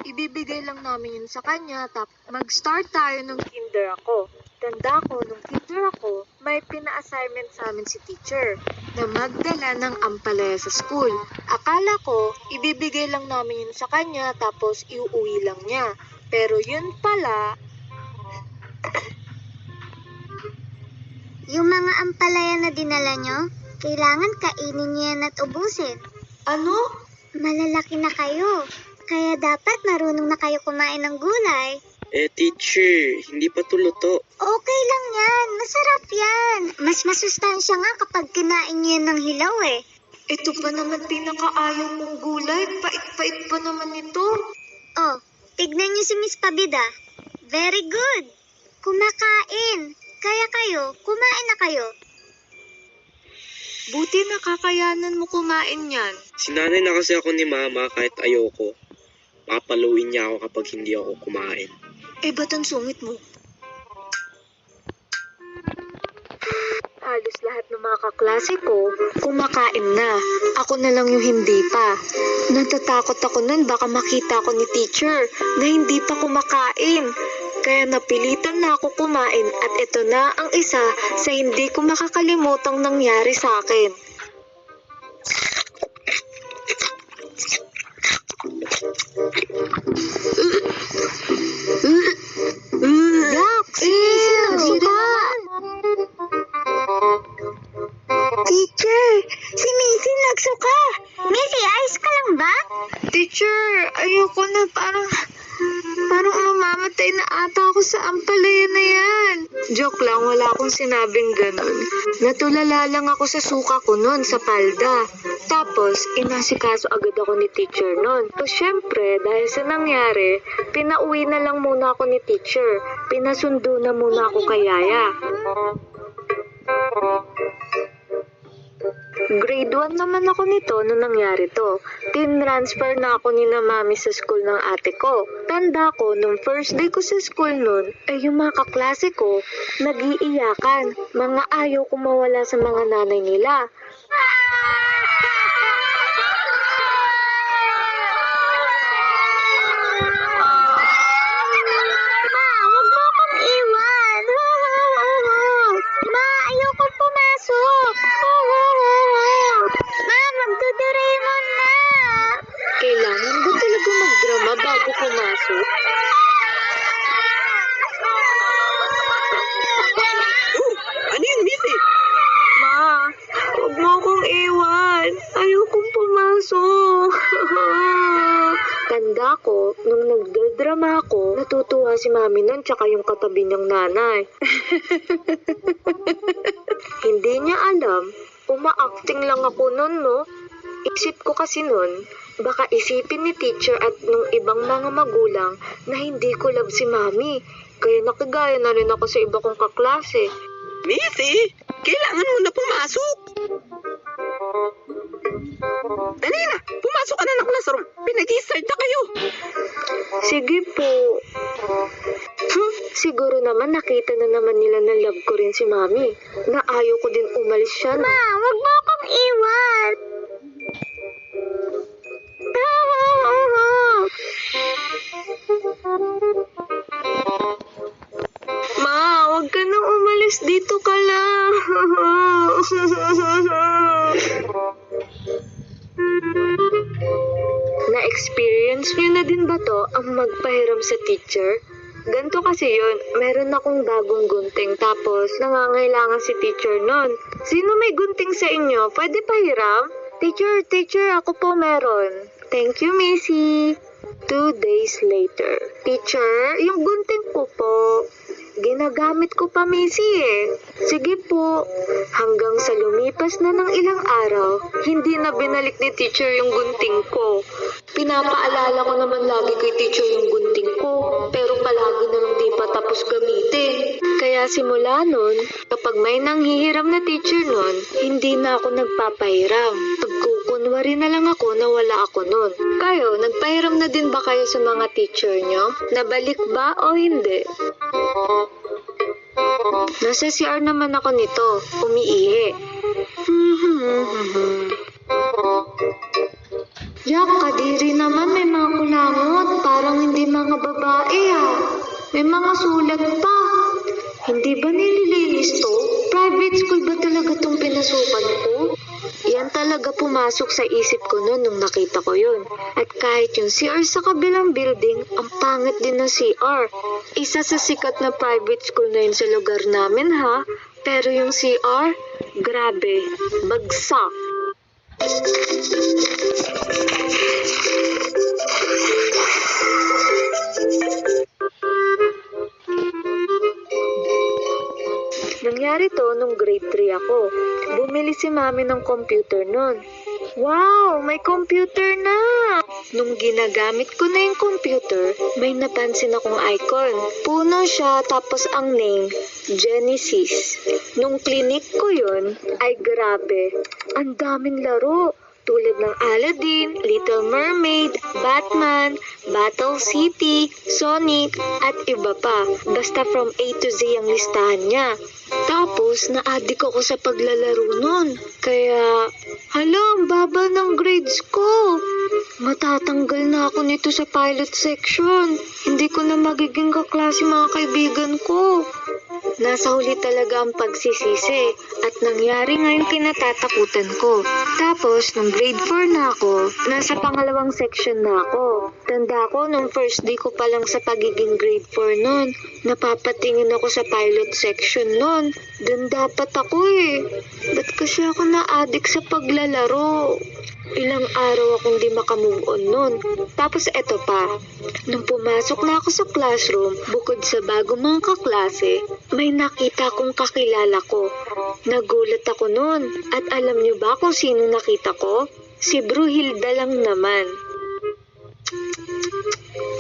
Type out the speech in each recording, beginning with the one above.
ibibigay lang namin yun sa kanya, mag-start tayo nung kinder ako. Tanda ko, nung kinder ako, may pina-assignment sa amin si teacher na magdala ng ampalaya sa school. Akala ko, ibibigay lang namin yun sa kanya tapos iuwi lang niya. Pero yun pala, Yung mga ampalaya na dinala nyo, kailangan kainin niyo yan at ubusin. ano? Malalaki na kayo, kaya dapat marunong na kayo kumain ng gulay. Teacher, hindi pa to luto. Okay lang yan, masarap yan. Mas masustansya nga kapag kinain niyo yan ng hilaw eh. Ito pa naman pinakaayaw mong gulay, pait-pait pa naman ito. Oh, tignan niyo si Miss Pabida. Very good. Kumakain. Kaya kayo, kumain na kayo. Buti nakakayanan mo kumain yan. Sinanay na kasi ako ni Mama kahit ayoko. Papaluin niya ako kapag hindi ako kumain. Ba't ang sungit mo? Halos lahat ng mga kaklase ko, kumakain na. Ako na lang yung hindi pa. Natatakot ako nun baka makita ko ni teacher na hindi pa kumakain. Kaya napilitan na ako kumain at ito na ang isa sa hindi ko makakalimutang nangyari sa akin. Yak! Sinagsuka! Teacher, si Missy nagsuka. Missy, ayos ka lang ba? Teacher, ayoko na parang mamamatay na ata ako sa ampalaya na yan. Joke lang, wala akong sinabing ganun. Natulala lang ako sa suka ko nun sa palda. Tapos, inasikaso agad ako ni teacher nun. So, syempre, dahil sa nangyari, pinauwi na lang muna ako ni teacher. Pinasundo na muna ako kay Yaya. Grade 1 naman ako nito nung nangyari to. Tinransfer na ako ni na mami sa school ng ate ko. Tanda ko, nung first day ko sa school nun, yung mga kaklase ko, nag-iiyakan. Mga ayaw ko mawala sa mga nanay nila. Ma, huwag mo akong iwan. Ma, ayokong pumasok. Ma, magdo-Doraemon na. Kailangan ba talaga magdrama bago pumasok? Ano yun, Missy? Ma, huwag mo akong iwan. Ayokong pumasok. Tanda ko, nung nagdadrama ako, natutuwa si mami nun tsaka yung katabi niyang nanay. Hindi niya alam, uma-acting lang ako nun, no? Isip ko kasi nun, baka isipin ni teacher at nung ibang mga magulang na hindi ko love si mami. Kaya nakagaya na rin ako sa iba kong kaklase. Missy, kailangan mo na pumasok. Dali na, pumasok ka na ng classroom. Pinag-i-start na kayo. Sige po. Siguro naman nakita na naman nila na love ko rin si mami. Na ayaw ko din umalis siya. Ma, huwag mo akong iwan. Ma, huwag ka nang umalis. Dito ka lang. Na-experience niyo na din ba to ang magpahiram sa teacher? Ganto kasi yun, meron akong bagong gunting tapos nangangailangan si teacher nun. Sino may gunting sa inyo? Pwede pahiram? Teacher, ako po meron. Thank you, Missy. 2 days later. Teacher, yung gunting ko po. Ginagamit ko pa, Missy eh. Sige po. Hanggang sa lumipas na ng ilang araw, hindi na binalik ni teacher yung gunting ko. Pinapaalala ko naman lagi kay teacher yung gunting ko, pero palagi na lang di pa tapos gamitin. Kaya simula nun, kapag may nanghihiram na teacher nun, hindi na ako nagpapahiram. Pagkukunwari na lang ako na wala ako nun. Kayo, nagpahiram na din ba kayo sa mga teacher nyo? Nabalik ba o hindi? Nasa CR naman ako nito, umiihi. Yak, kadiri naman, may mga kulangot. Para babae ah. May mga sulat pa. Hindi ba nililinis to? Private school ba talaga tong pinasukan ko? Yan talaga pumasok sa isip ko noon nung nakita ko yun. At kahit yung CR sa kabilang building, ang pangit din ng CR. Isa sa sikat na private school na yun sa lugar namin ha. Pero yung CR, grabe, bagsak. Nangyari to nung grade 3 ako. Bumili si mami ng computer nun. Wow, may computer na! Nung ginagamit ko na yung computer, may napansin akong icon. Puno siya tapos ang name, Genesis. Nung clinic ko yun, ay grabe, ang daming laro. Tulad ng Aladdin, Little Mermaid, Batman, Battle City, Sonic, at iba pa. Basta from A to Z ang listahan niya. Tapos, na-addict ako sa paglalaro nun. Kaya, hala, ang baba ng grades ko. Matatanggal na ako nito sa pilot section. Hindi ko na magiging kaklase mga kaibigan ko. Nasa huli talaga ang pagsisisi at nangyari nga yung kinatatakutan ko. Tapos, nung grade 4 na ako, nasa pangalawang section na ako. Tanda ko, nung first day ko pa lang sa pagiging grade 4 nun, napapatingin ako sa pilot section nun. Doon dapat ako eh. Ba't kasi ako na-addict sa paglalaro? Ilang araw akong di makamove on nun. Tapos eto pa, nung pumasok na ako sa classroom, bukod sa bago mga kaklase, may nakita akong kakilala ko. Nagulat ako nun. At alam niyo ba kung sino nakita ko? Si Bruhilda lang naman.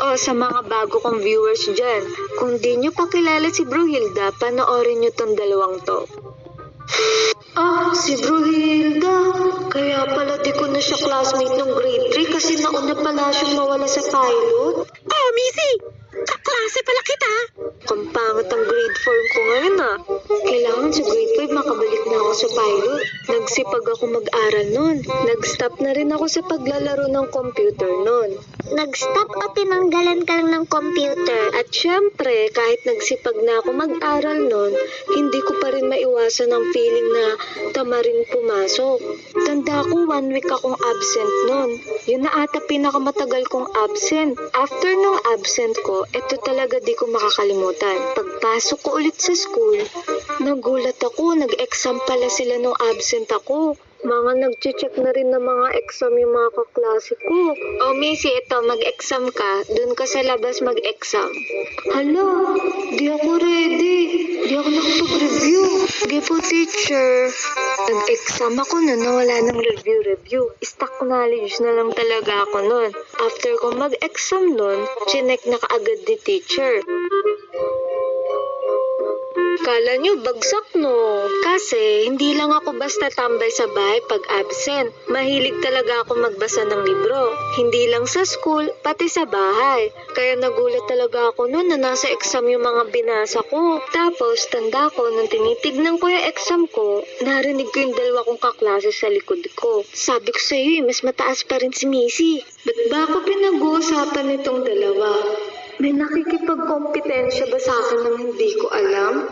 O sa mga bago kong viewers dyan, kung di nyo pa kilala si Bruhilda, panoorin nyo tong dalawang to. Ah, si Bruhilda. Kaya pala di ko na siya classmate nung grade 3 kasi nauna pala siyang mawala sa pilot. Oh, Missy! Kaklase pala kita! Kampangit ang grade 4 ko ngayon ah. Kailangan sa grade 5 makabalik na ako sa pilot. Nagsipag ako mag-aral nun. Nag-stop na rin ako sa paglalaro ng computer nun. Nag-stop o tinanggalan ka lang ng computer? At syempre, kahit nagsipag na ako mag-aral nun, hindi ko pa rin maiwasan ang feeling na tamarin pumasok. Tanda ko 1 week akong absent nun. Yun na ata pinakamatagal kong absent. After nung absent ko, ito talaga di ko makakalimutan. Pagpasok ko ulit sa school, nagulat ako, nag-exam pala sila nung absent ako. Mga nag-check na rin ng mga exam yung mga kaklase ko. O Missy, ito, mag-exam ka. Doon ka sa labas mag-exam. Hala, di ako ready. Di ako nakapag-review. Sige po, teacher. Nag-exam ako na wala ng review. Stock knowledge na lang talaga ako nun. After ko mag-exam nun, chinek na kaagad ni teacher. Kala nyo, bagsak no. Kasi, hindi lang ako basta tambay sa bahay pag absent. Mahilig talaga ako magbasa ng libro. Hindi lang sa school, pati sa bahay. Kaya nagulat talaga ako noon na nasa exam yung mga binasa ko. Tapos, tanda ko, nung tinitignan ko yung exam ko, narinig ko yung dalawa kong kaklase sa likod ko. Sabi ko sa iyo, mas mataas pa rin si Missy. Ba't ba ako pinag-uusapan nitong dalawa? May nakikipagkompetensya ba sa akin nang hindi ko alam?